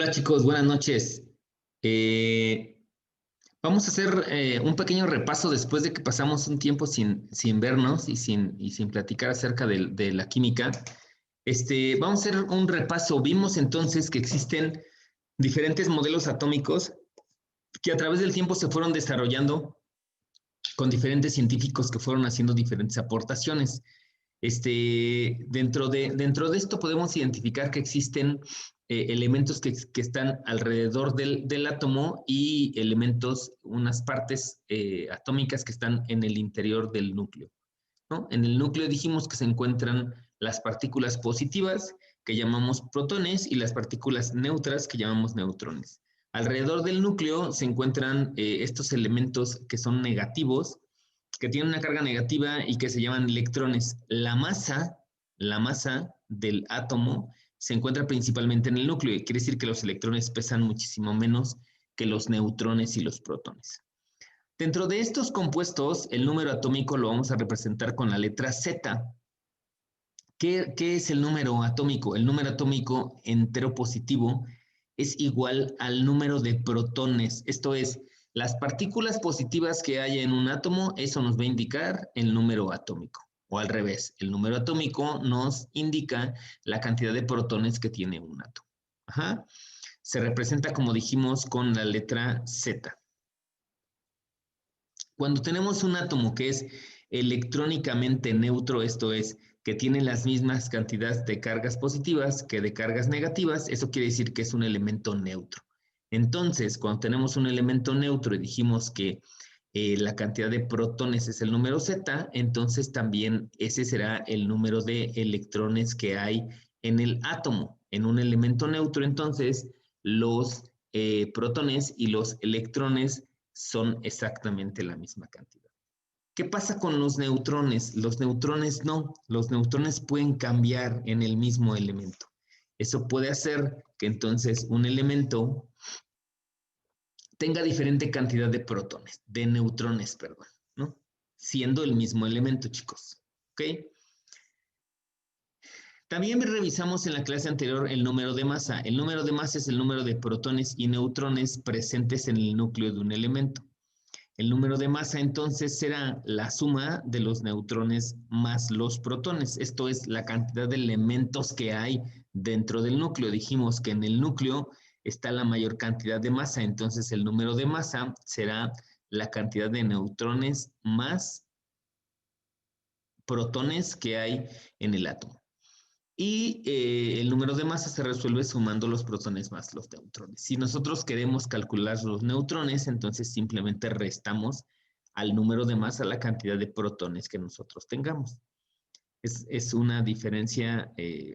Hola chicos, buenas noches. Eh, Vamos a hacer un pequeño repaso después de que pasamos un tiempo sin vernos y sin platicar acerca de la química. Vamos a hacer un repaso. Vimos entonces que existen diferentes modelos atómicos que a través del tiempo se fueron desarrollando con diferentes científicos que fueron haciendo diferentes aportaciones. Dentro de esto podemos identificar que existen elementos que están alrededor del átomo y elementos, unas partes atómicas que están en el interior del núcleo, ¿no? En el núcleo dijimos que se encuentran las partículas positivas, que llamamos protones, y las partículas neutras, que llamamos neutrones. Alrededor del núcleo se encuentran estos elementos que son negativos, que tienen una carga negativa y que se llaman electrones. La masa del átomo se encuentra principalmente en el núcleo, y quiere decir que los electrones pesan muchísimo menos que los neutrones y los protones. Dentro de estos compuestos, el número atómico lo vamos a representar con la letra Z. ¿Qué es el número atómico? El número atómico entero positivo es igual al número de protones. Esto es, las partículas positivas que haya en un átomo, eso nos va a indicar el número atómico. O al revés, el número atómico nos indica la cantidad de protones que tiene un átomo. Ajá. Se representa, como dijimos, con la letra Z. Cuando tenemos un átomo que es electrónicamente neutro, esto es, que tiene las mismas cantidades de cargas positivas que de cargas negativas, eso quiere decir que es un elemento neutro. Entonces, cuando tenemos un elemento neutro y dijimos que la cantidad de protones es el número Z, entonces también ese será el número de electrones que hay en el átomo. En un elemento neutro, entonces, los protones y los electrones son exactamente la misma cantidad. ¿Qué pasa con los neutrones? Los neutrones no, los neutrones pueden cambiar en el mismo elemento. Eso puede hacer que entonces un elemento tenga diferente cantidad de protones, de neutrones, perdón, ¿no? Siendo el mismo elemento, chicos. ¿Ok? También revisamos en la clase anterior el número de masa. El número de masa es el número de protones y neutrones presentes en el núcleo de un elemento. El número de masa entonces será la suma de los neutrones más los protones. Esto es la cantidad de elementos que hay dentro del núcleo. Dijimos que en el núcleo está la mayor cantidad de masa, entonces el número de masa será la cantidad de neutrones más protones que hay en el átomo. Y el número de masa se resuelve sumando los protones más los neutrones. Si nosotros queremos calcular los neutrones, entonces simplemente restamos al número de masa la cantidad de protones que nosotros tengamos. Es una diferencia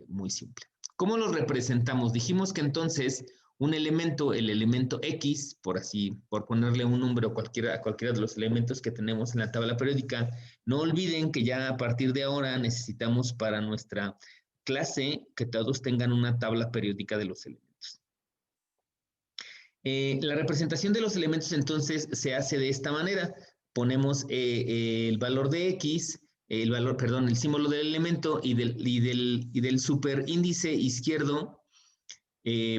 muy simple. ¿Cómo lo representamos? Dijimos que entonces un elemento, el elemento X, por ponerle un número a cualquiera de los elementos que tenemos en la tabla periódica, no olviden que ya a partir de ahora necesitamos para nuestra clase que todos tengan una tabla periódica de los elementos. La representación de los elementos entonces se hace de esta manera. Ponemos el valor de X, el símbolo del elemento y del superíndice izquierdo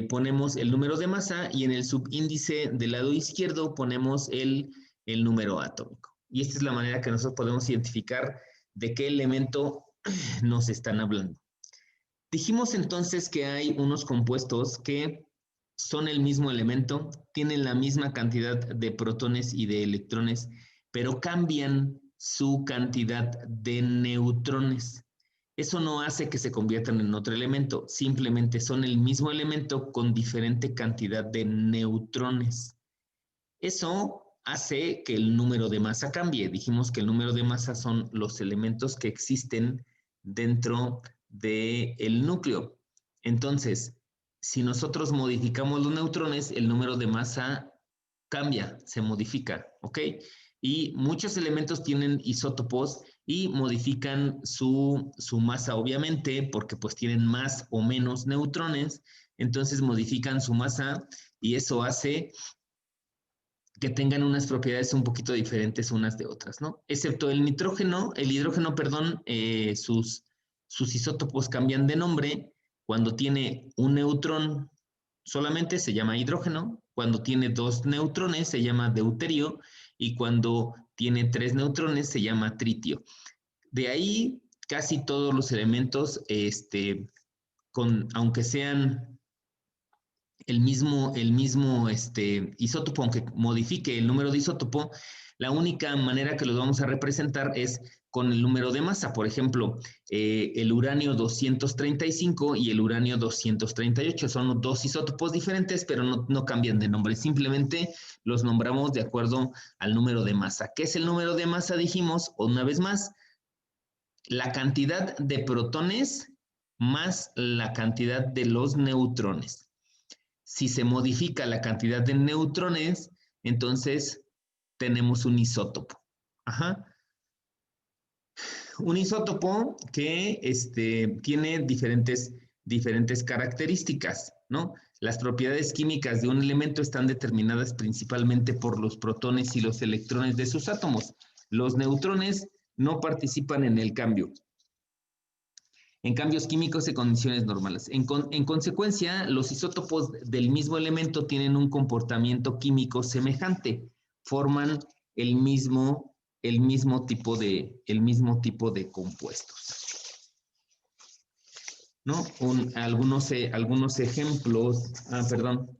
ponemos el número de masa y en el subíndice del lado izquierdo ponemos el número atómico. Y esta es la manera que nosotros podemos identificar de qué elemento nos están hablando. Dijimos entonces que hay unos compuestos que son el mismo elemento, tienen la misma cantidad de protones y de electrones, pero cambian su cantidad de neutrones. Eso no hace que se conviertan en otro elemento, simplemente son el mismo elemento con diferente cantidad de neutrones. Eso hace que el número de masa cambie. Dijimos que el número de masa son los elementos que existen dentro del núcleo. Entonces, si nosotros modificamos los neutrones, el número de masa cambia, se modifica, ¿ok? Y muchos elementos tienen isótopos y modifican su masa, obviamente, porque pues tienen más o menos neutrones, entonces modifican su masa y eso hace que tengan unas propiedades un poquito diferentes unas de otras, ¿no? Excepto el hidrógeno, perdón, sus isótopos cambian de nombre cuando tiene un neutrón solamente se llama hidrógeno, cuando tiene 2 neutrones se llama deuterio y cuando tiene 3 neutrones se llama tritio. De ahí casi todos los elementos, aunque sean el mismo isótopo, aunque modifique el número de isótopo, la única manera que los vamos a representar es con el número de masa. Por ejemplo, el uranio 235 y el uranio 238 son 2 isótopos diferentes, pero no cambian de nombre. Simplemente los nombramos de acuerdo al número de masa. ¿Qué es el número de masa? Dijimos, una vez más, la cantidad de protones más la cantidad de los neutrones. Si se modifica la cantidad de neutrones, entonces tenemos un isótopo. Ajá. Un isótopo que tiene diferentes características, ¿no? Las propiedades químicas de un elemento están determinadas principalmente por los protones y los electrones de sus átomos. Los neutrones no participan en el cambio, en cambios químicos y condiciones normales. En consecuencia, los isótopos del mismo elemento tienen un comportamiento químico semejante, forman el mismo tipo de compuestos, ¿no? Algunos ejemplos, perdón,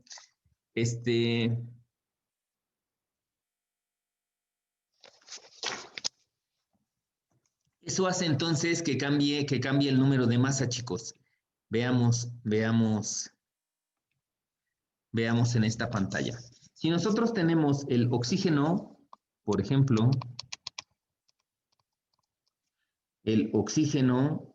eso hace entonces que cambie el número de masa, chicos. Veamos en esta pantalla. Si nosotros tenemos el oxígeno, por ejemplo, el oxígeno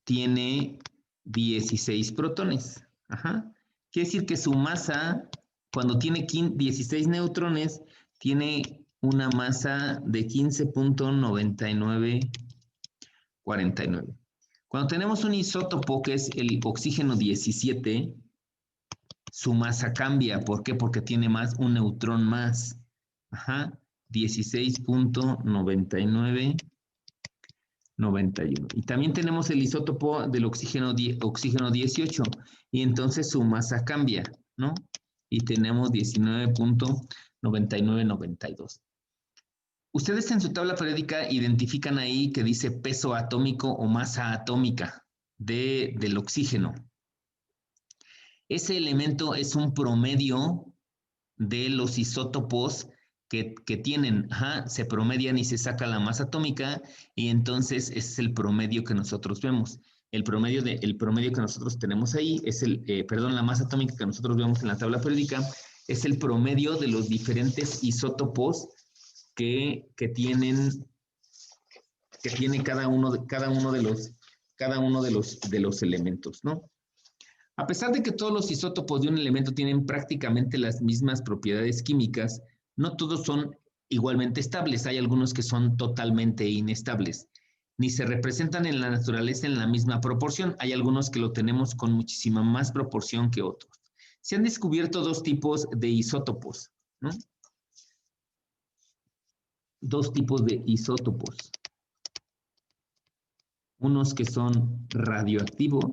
tiene 16 protones. Ajá. Quiere decir que su masa, cuando tiene 16 neutrones, tiene una masa de 15.9949. Cuando tenemos un isótopo que es el oxígeno 17, su masa cambia. ¿Por qué? Porque tiene un neutrón más. Ajá. 16.9991. Y también tenemos el isótopo del oxígeno 18 y entonces su masa cambia, ¿no? Y tenemos 19.9992. Ustedes en su tabla periódica identifican ahí que dice peso atómico o masa atómica del oxígeno. Ese elemento es un promedio de los isótopos que tienen, se promedian y se saca la masa atómica y entonces es el promedio que nosotros vemos. El promedio que nosotros tenemos ahí es la masa atómica que nosotros vemos en la tabla periódica es el promedio de los diferentes isótopos que tiene cada uno de los elementos, ¿no? A pesar de que todos los isótopos de un elemento tienen prácticamente las mismas propiedades químicas, no todos son igualmente estables. Hay algunos que son totalmente inestables, ni se representan en la naturaleza en la misma proporción. Hay algunos que lo tenemos con muchísima más proporción que otros. Se han descubierto 2 tipos de isótopos, ¿no? 2 tipos de isótopos. Unos que son radioactivos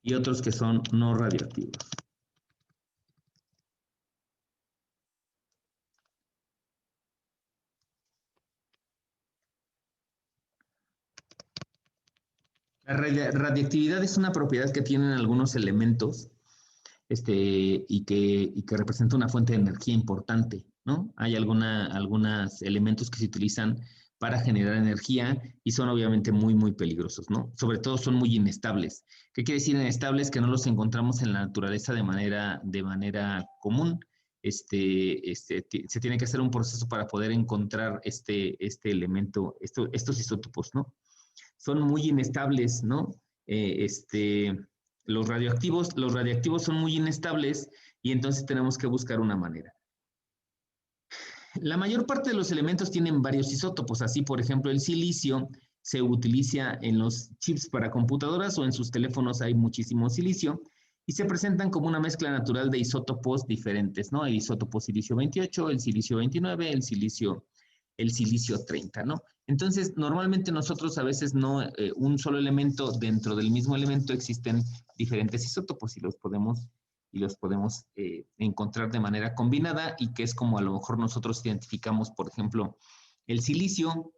y otros que son no radioactivos. La radiactividad es una propiedad que tienen algunos elementos y que representa una fuente de energía importante, ¿no? Hay algunos elementos que se utilizan para generar energía y son obviamente muy, muy peligrosos, ¿no? Sobre todo son muy inestables. ¿Qué quiere decir inestables? Que no los encontramos en la naturaleza de manera común. Se tiene que hacer un proceso para poder encontrar este elemento, estos isótopos, ¿no? Son muy inestables, ¿no? Los radiactivos son muy inestables y entonces tenemos que buscar una manera. La mayor parte de los elementos tienen varios isótopos, así por ejemplo el silicio se utiliza en los chips para computadoras o en sus teléfonos hay muchísimo silicio y se presentan como una mezcla natural de isótopos diferentes, ¿no? El isótopo silicio 28, el silicio 29, el silicio el silicio 30, ¿no? Entonces, normalmente nosotros a veces no, un solo elemento, dentro del mismo elemento existen diferentes isótopos y los podemos encontrar de manera combinada, y que es como a lo mejor nosotros identificamos, por ejemplo, el silicio,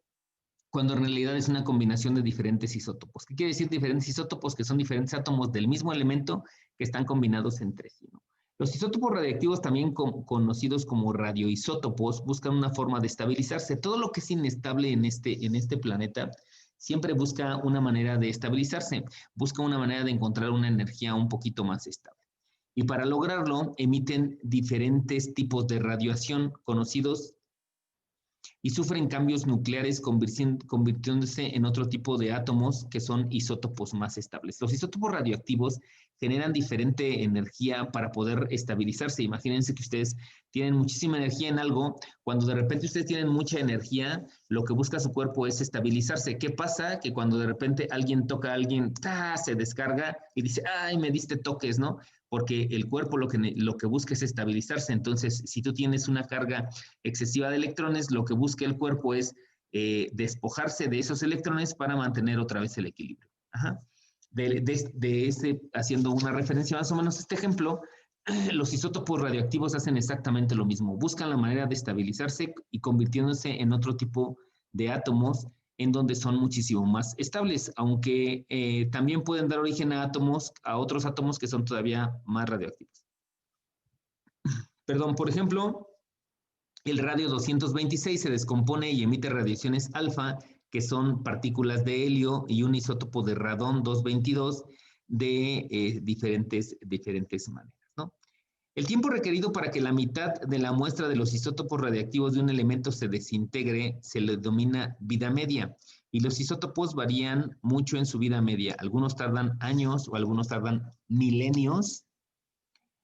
cuando en realidad es una combinación de diferentes isótopos. ¿Qué quiere decir diferentes isótopos? Que son diferentes átomos del mismo elemento que están combinados entre sí, ¿no? Los isótopos radiactivos, también conocidos como radioisótopos, buscan una forma de estabilizarse. Todo lo que es inestable en este planeta siempre busca una manera de estabilizarse, busca una manera de encontrar una energía un poquito más estable. Y para lograrlo, emiten diferentes tipos de radiación conocidos y sufren cambios nucleares convirtiéndose en otro tipo de átomos que son isótopos más estables. Los isótopos radioactivos generan diferente energía para poder estabilizarse. Imagínense que ustedes tienen muchísima energía en algo, cuando de repente ustedes tienen mucha energía, lo que busca su cuerpo es estabilizarse. ¿Qué pasa? Que cuando de repente alguien toca a alguien, se descarga y dice, ay, me diste toques, ¿no? Porque el cuerpo lo que busca es estabilizarse. Entonces, si tú tienes una carga excesiva de electrones, lo que busca el cuerpo es despojarse de esos electrones para mantener otra vez el equilibrio. Ajá. Haciendo una referencia más o menos a este ejemplo, los isótopos radioactivos hacen exactamente lo mismo. Buscan la manera de estabilizarse y convirtiéndose en otro tipo de átomos en donde son muchísimo más estables, aunque también pueden dar origen a otros átomos que son todavía más radioactivos. Perdón, por ejemplo, el radio 226 se descompone y emite radiaciones alfa, que son partículas de helio, y un isótopo de radón 222 de diferentes maneras, ¿no? El tiempo requerido para que la mitad de la muestra de los isótopos radiactivos de un elemento se desintegre se le denomina vida media, y los isótopos varían mucho en su vida media. Algunos tardan años o algunos tardan milenios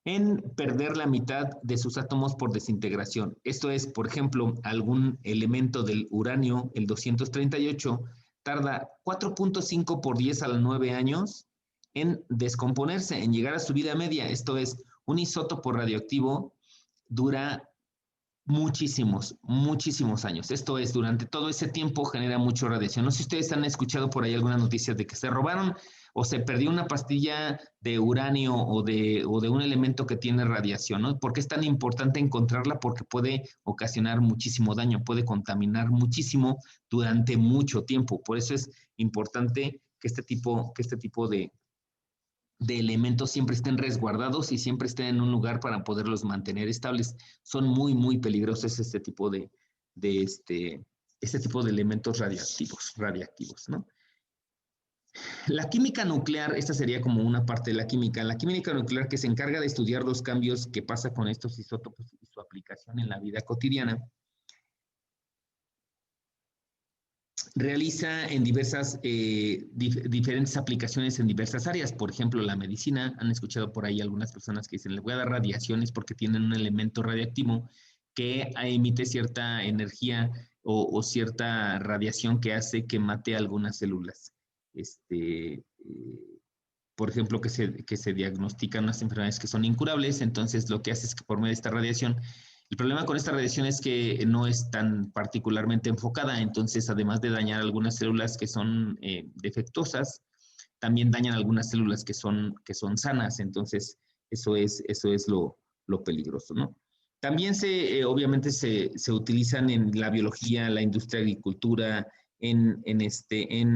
en perder la mitad de sus átomos por desintegración. Esto es, por ejemplo, algún elemento del uranio, el 238, tarda 4.5 por 10 a la 9 años en descomponerse, en llegar a su vida media. Esto es, un isótopo radioactivo dura muchísimos años. Esto es, durante todo ese tiempo genera mucha radiación. No sé si ustedes han escuchado por ahí algunas noticias de que se robaron o se perdió una pastilla de uranio o de un elemento que tiene radiación, ¿no? ¿Por qué es tan importante encontrarla? Porque puede ocasionar muchísimo daño, puede contaminar muchísimo durante mucho tiempo. Por eso es importante que este tipo de elementos siempre estén resguardados y siempre estén en un lugar para poderlos mantener estables. Son muy peligrosos este tipo de elementos radiactivos, ¿no? La química nuclear, esta sería como una parte de la química nuclear, que se encarga de estudiar los cambios que pasa con estos isótopos y su aplicación en la vida cotidiana. Realiza en diferentes aplicaciones en diversas áreas. Por ejemplo, la medicina. Han escuchado por ahí algunas personas que dicen, le voy a dar radiaciones porque tienen un elemento radiactivo que emite cierta energía o cierta radiación que hace que mate algunas células. Por ejemplo, que se diagnostican unas enfermedades que son incurables. Entonces, lo que hace es que por medio de esta radiación, el problema con esta radiación es que no es tan particularmente enfocada. Entonces, además de dañar algunas células que son defectuosas, también dañan algunas células que son sanas. Entonces, eso es lo peligroso, ¿no? También obviamente se utilizan en la biología, la industria de agricultura, en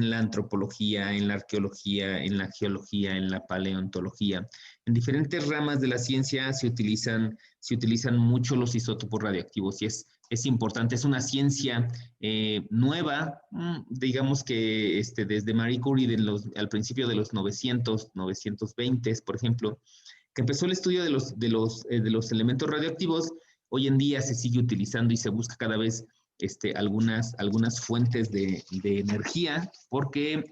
la antropología, en la arqueología, en la geología, en la paleontología. En diferentes ramas de la ciencia se utilizan mucho los isótopos radioactivos, y es importante. Es una ciencia nueva, digamos que desde Marie Curie al principio de los 920, por ejemplo, que empezó el estudio de los elementos radioactivos. Hoy en día se sigue utilizando y se busca cada vez algunas fuentes de energía, porque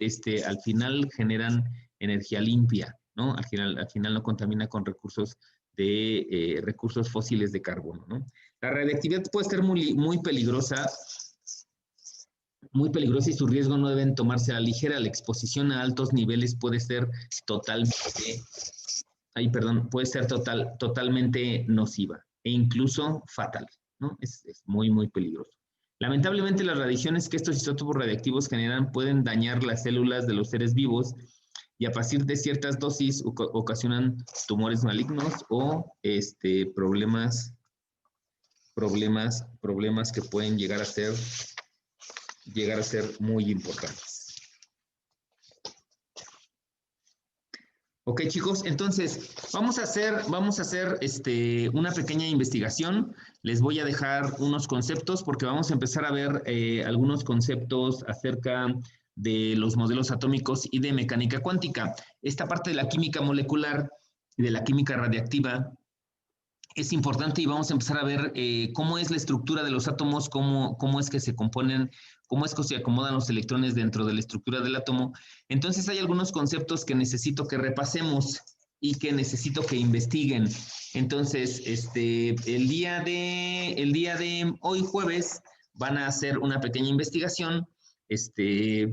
al final generan energía limpia, ¿no? Al final no contamina con recursos fósiles de carbono, ¿no? La radiactividad puede ser muy peligrosa, y su riesgo no deben tomarse a la ligera. La exposición a altos niveles puede ser totalmente nociva e incluso fatal, ¿no? Es muy peligroso. Lamentablemente, las radiaciones que estos isótopos radiactivos generan pueden dañar las células de los seres vivos y a partir de ciertas dosis ocasionan tumores malignos o problemas que pueden llegar a ser muy importantes. Ok, chicos, entonces vamos a hacer una pequeña investigación. Les voy a dejar unos conceptos porque vamos a empezar a ver algunos conceptos acerca de los modelos atómicos y de mecánica cuántica. Esta parte de la química molecular y de la química radiactiva es importante y vamos a empezar a ver cómo es la estructura de los átomos, cómo es que se componen, cómo es que se acomodan los electrones dentro de la estructura del átomo. Entonces hay algunos conceptos que necesito que repasemos y que necesito que investiguen. Entonces, el día de hoy, jueves, van a hacer una pequeña investigación.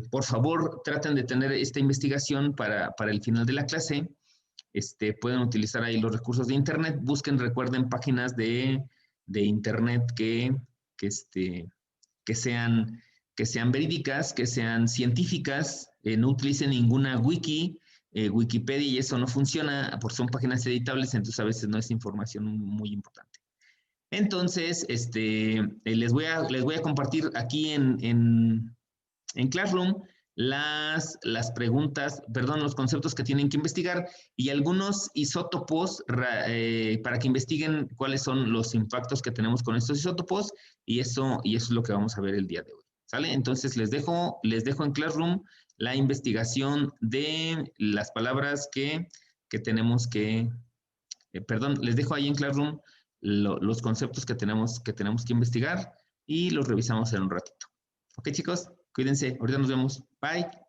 Por favor, traten de tener esta investigación para el final de la clase. Pueden utilizar ahí los recursos de internet, busquen, recuerden, páginas de internet que sean verídicas, que sean científicas, no utilicen ninguna wiki, Wikipedia y eso no funciona, porque son páginas editables, entonces a veces no es información muy importante. Entonces, les voy a compartir aquí en Classroom las preguntas, perdón, los conceptos que tienen que investigar y algunos isótopos para que investiguen cuáles son los impactos que tenemos con estos isótopos y eso es lo que vamos a ver el día de hoy. ¿Sale? Entonces les dejo en Classroom la investigación de las palabras que tenemos que, perdón, les dejo ahí en Classroom los conceptos que tenemos que investigar y los revisamos en un ratito. ¿Ok, chicos? Cuídense, ahorita nos vemos. Bye.